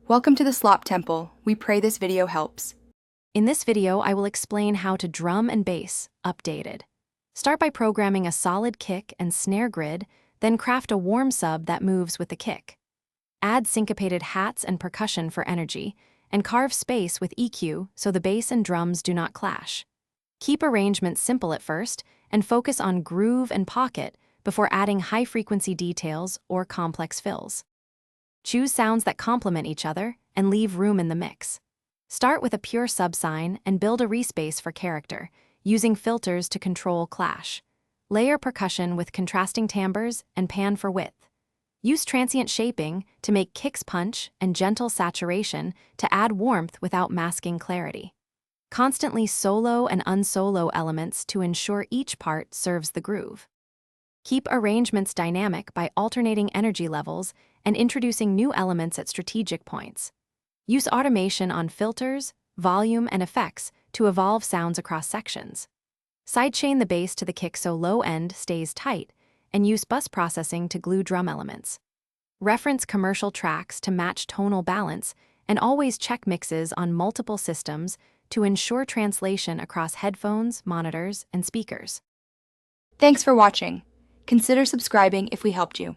Welcome to the Slop Temple. We pray this video helps. In this video, I will explain how to drum and bass, updated. Start by programming a solid kick and snare grid, then craft a warm sub that moves with the kick. Add syncopated hats and percussion for energy, and carve space with EQ so the bass and drums do not clash. Keep arrangements simple at first, and focus on groove and pocket before adding high-frequency details or complex fills. Choose sounds that complement each other and leave room in the mix. Start with a pure subsine and build a respace for character, using filters to control clash. Layer percussion with contrasting timbres and pan for width. Use transient shaping to make kicks punch and gentle saturation to add warmth without masking clarity. Constantly solo and unsolo elements to ensure each part serves the groove. Keep arrangements dynamic by alternating energy levels and introducing new elements at strategic points. Use automation on filters, volume, and effects to evolve sounds across sections. Sidechain the bass to the kick so low end stays tight, and use bus processing to glue drum elements. Reference commercial tracks to match tonal balance, and always check mixes on multiple systems to ensure translation across headphones, monitors, and speakers. Thanks for watching. Consider subscribing if we helped you.